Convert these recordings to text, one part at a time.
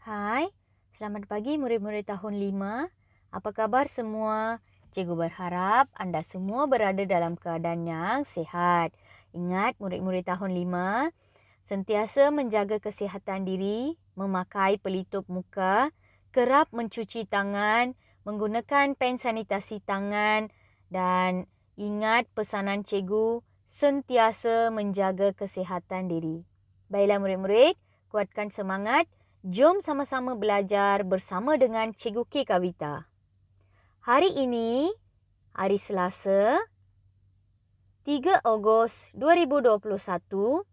Hai, selamat pagi murid-murid tahun 5. Apa kabar semua? Cikgu berharap anda semua berada dalam keadaan yang sihat. Ingat murid-murid tahun 5, sentiasa menjaga kesihatan diri, memakai pelitup muka, kerap mencuci tangan, menggunakan pen sanitasi tangan dan ingat pesanan cikgu, sentiasa menjaga kesihatan diri. Baiklah murid-murid, kuatkan semangat. Jom sama-sama belajar bersama dengan Cikgu K. Kavita. Hari ini, hari Selasa, 3 Ogos 2021,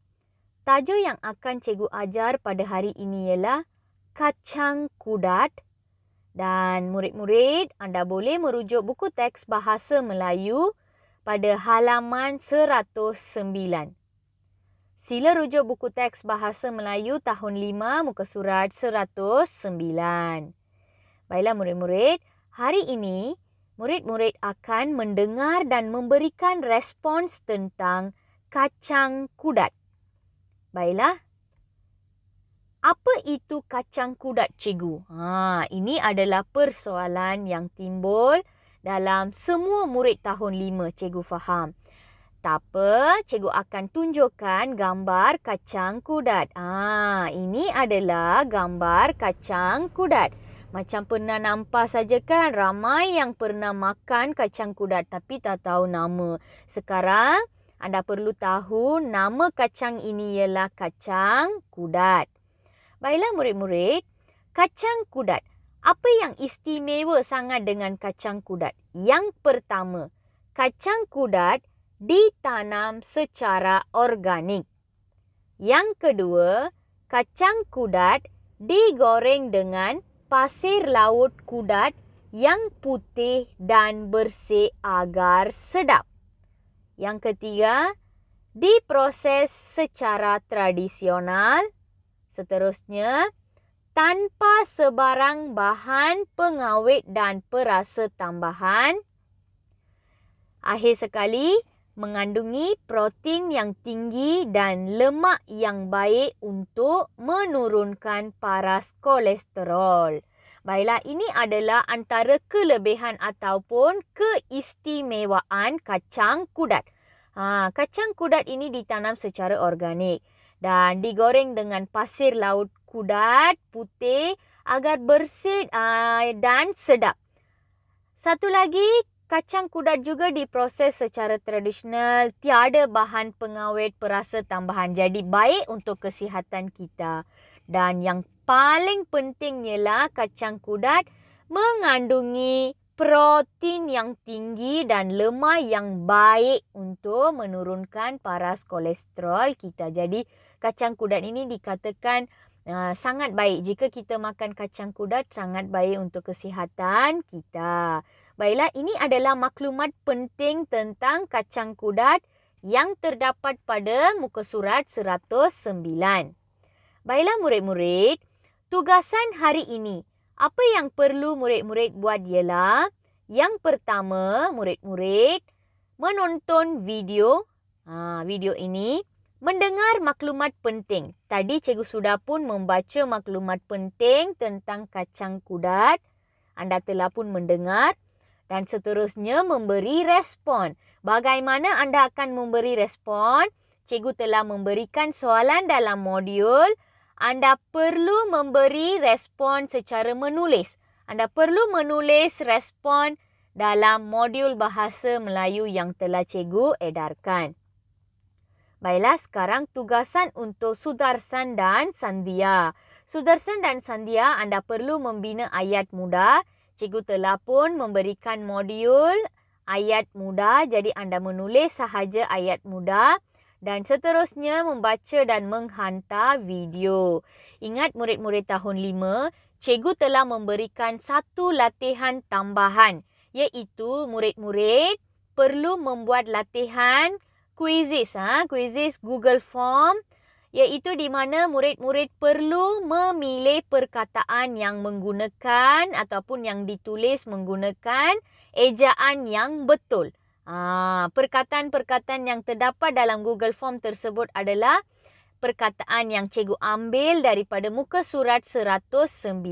tajuk yang akan Cikgu ajar pada hari ini ialah kacang kudat. Dan murid-murid, anda boleh merujuk buku teks Bahasa Melayu pada halaman 109. Sila rujuk buku teks Bahasa Melayu tahun 5 muka surat 109. Baiklah murid-murid, hari ini murid-murid akan mendengar dan memberikan respons tentang kacang kudat. Baiklah. Apa itu kacang kudat, cikgu? Ini adalah persoalan yang timbul dalam semua murid tahun 5, cikgu faham. Tak apa, cikgu akan tunjukkan gambar kacang kudat. Ini adalah gambar kacang kudat. Macam pernah nampak saja kan, ramai yang pernah makan kacang kudat tapi tak tahu nama. Sekarang, anda perlu tahu nama kacang ini ialah kacang kudat. Baiklah murid-murid, kacang kudat. Apa yang istimewa sangat dengan kacang kudat? Yang pertama, kacang kudat ditanam secara organik. Yang kedua, kacang kudat digoreng dengan pasir laut kudat yang putih dan bersih agar sedap. Yang ketiga, diproses secara tradisional. Seterusnya, tanpa sebarang bahan pengawet dan perasa tambahan. Akhir sekali, mengandungi protein yang tinggi dan lemak yang baik untuk menurunkan paras kolesterol. Baiklah, ini adalah antara kelebihan ataupun keistimewaan kacang kudat. Kacang kudat ini ditanam secara organik dan digoreng dengan pasir laut kudat putih agar bersih dan sedap. Satu lagi, kacang kudat juga diproses secara tradisional, tiada bahan pengawet perasa tambahan. Jadi baik untuk kesihatan kita. Dan yang paling penting ialah kacang kudat mengandungi protein yang tinggi dan lemak yang baik untuk menurunkan paras kolesterol kita. Jadi kacang kudat ini dikatakan sangat baik. Jika kita makan kacang kudat, sangat baik untuk kesihatan kita. Baiklah, ini adalah maklumat penting tentang kacang kudat yang terdapat pada muka surat 109. Baiklah murid-murid, tugasan hari ini, apa yang perlu murid-murid buat ialah, yang pertama, murid-murid menonton video, video ini, mendengar maklumat penting. Tadi cikgu sudah pun membaca maklumat penting tentang kacang kudat. Anda telah pun mendengar. Dan seterusnya memberi respon. Bagaimana anda akan memberi respon? Cikgu telah memberikan soalan dalam modul. Anda perlu memberi respon secara menulis. Anda perlu menulis respon dalam modul Bahasa Melayu yang telah cikgu edarkan. Baiklah, sekarang tugasan untuk Sudarsan dan Sandhya. Sudarsan dan Sandhya, anda perlu membina ayat mudah. Cikgu telah pun memberikan modul ayat mudah, jadi anda menulis sahaja ayat mudah dan seterusnya membaca dan menghantar video. Ingat murid-murid tahun 5, cikgu telah memberikan satu latihan tambahan, iaitu murid-murid perlu membuat latihan quizzes, quizzes Google Form, iaitu di mana murid-murid perlu memilih perkataan yang menggunakan ataupun yang ditulis menggunakan ejaan yang betul. Perkataan-perkataan yang terdapat dalam Google Form tersebut adalah perkataan yang cikgu ambil daripada muka surat 109.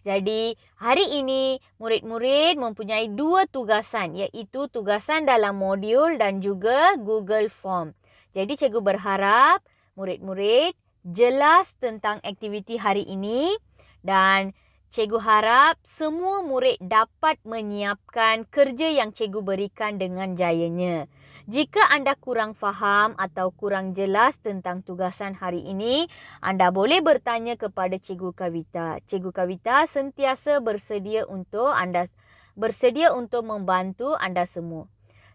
Jadi, hari ini murid-murid mempunyai 2 tugasan, iaitu tugasan dalam modul dan juga Google Form. Jadi, cikgu berharap murid-murid jelas tentang aktiviti hari ini dan cikgu harap semua murid dapat menyiapkan kerja yang cikgu berikan dengan jayanya. Jika anda kurang faham atau kurang jelas tentang tugasan hari ini, anda boleh bertanya kepada Cikgu Kavita. Cikgu Kavita sentiasa bersedia untuk membantu anda semua.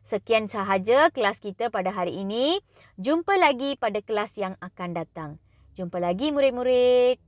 Sekian sahaja kelas kita pada hari ini. Jumpa lagi pada kelas yang akan datang. Jumpa lagi murid-murid.